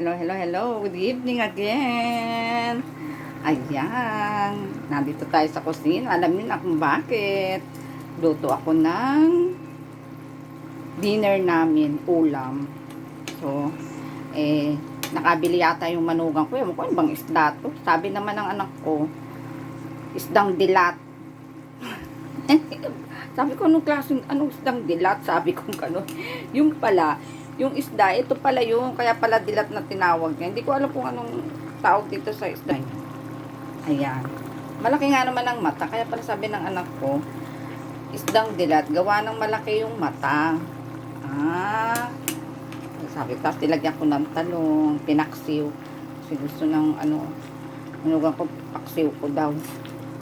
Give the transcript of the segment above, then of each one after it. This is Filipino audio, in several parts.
Hello, hello, hello. Good evening again. Ayan. Nandito tayo sa kusina. Alam niyo na kung bakit. Luto ako ng dinner namin, ulam. So, nakabili yata yung manugang ko. Ewan ko, ano bang isda to? Sabi naman ng anak ko, isdang dilat. Sabi ko, anong isdang dilat? Sabi ko, yung pala, yung isda, ito pala yung, kaya pala dilat na tinawag niya. Hindi ko alam kung anong tawag dito sa isda. Ayan. Malaki nga naman ang mata, kaya pala sabi ng anak ko, isdang dilat, gawa ng malaki yung mata. Sabi, tapos nilagyan ko ng talong, pinaksiw. Kasi gusto ng, manugang ko, paksiw ko daw.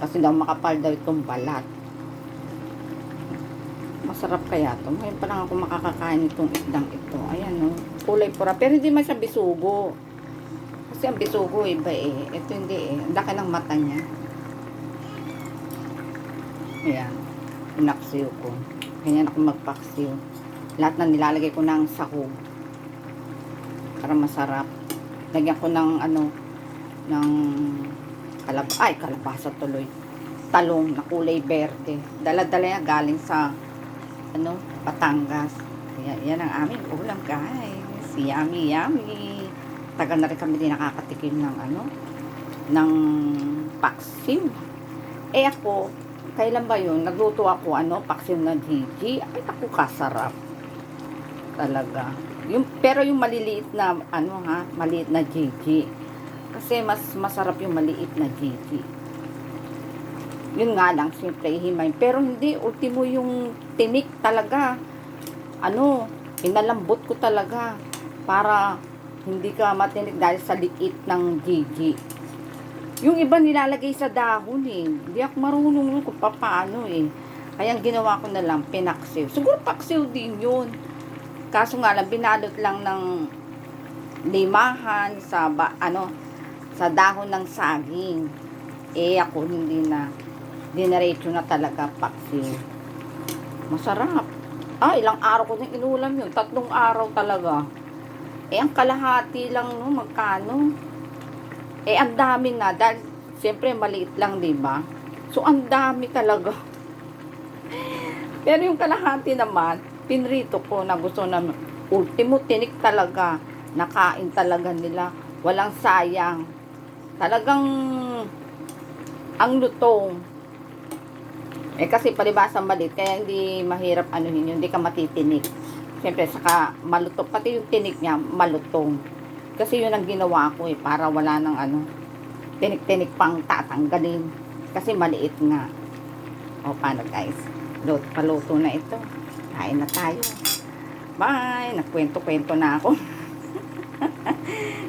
Kasi daw makapal daw itong balat. Masarap kaya to. Ngayon pa lang ako makakakain itong isdang ito. Ayan, no. Kulay pura. Pero hindi man siya bisugo. Kasi ang bisugo, iba eh. Ito hindi eh. Ang laki ng mata niya. Ayan. Pinaksiw ko. Ganyan ako magpaksiw. Lahat na nilalagay ko ng sahog. Para masarap. Lagyan ko ng, ng kalabasa tuloy. Talong na kulay berde. Dala-dala yan galing sa Batangas. Kaya yan ang aming ulam, guys. Yummy, yummy. Tagal na rin kami din nakakatikim ng ng paksiw. Ako, kailan ba yun? Nagluto ako, paksiw na Gigi. Ay, ako kasarap. Talaga. Pero yung maliliit na, maliit na Gigi. Kasi mas masarap yung maliit na Gigi. Yun nga lang, siyempre ihimay. Pero hindi, ultimo yung tinik talaga. Inalambot ko talaga. Para hindi ka matinik dahil sa liit ng Gigi. Yung iba nilalagay sa dahon eh. Hindi ako marunong kung paano eh. Kaya ginawa ko na lang, pinaksiw. Siguro paksiw din yun. Kaso nga lang, binalot lang ng limahan sa, sa dahon ng saging. Ako hindi na. Dinaretso na talaga paksiw. Masarap. Ilang araw ko din inulam yun. 3 araw talaga. Ang kalahati lang, magkano? Ang dami na. Dahil, siyempre, maliit lang, diba? So, ang dami talaga. Pero yung kalahati naman, pinrito ko na gusto na, ultimo, tinik talaga. Nakain talaga nila. Walang sayang. Talagang, ang lutong. Kasi palibasa maliit, kaya hindi mahirap yun, hindi ka matitinik. Siyempre, saka malutong, pati yung tinik niya, malutong. Kasi yun ang ginawa ko para wala ng tinik-tinik pang tatanggalin. Kasi maliit nga. Paano guys? Paluto na ito. Kain na tayo. Bye! Nagkwento-kwento na ako.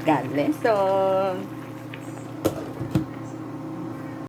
God bless all.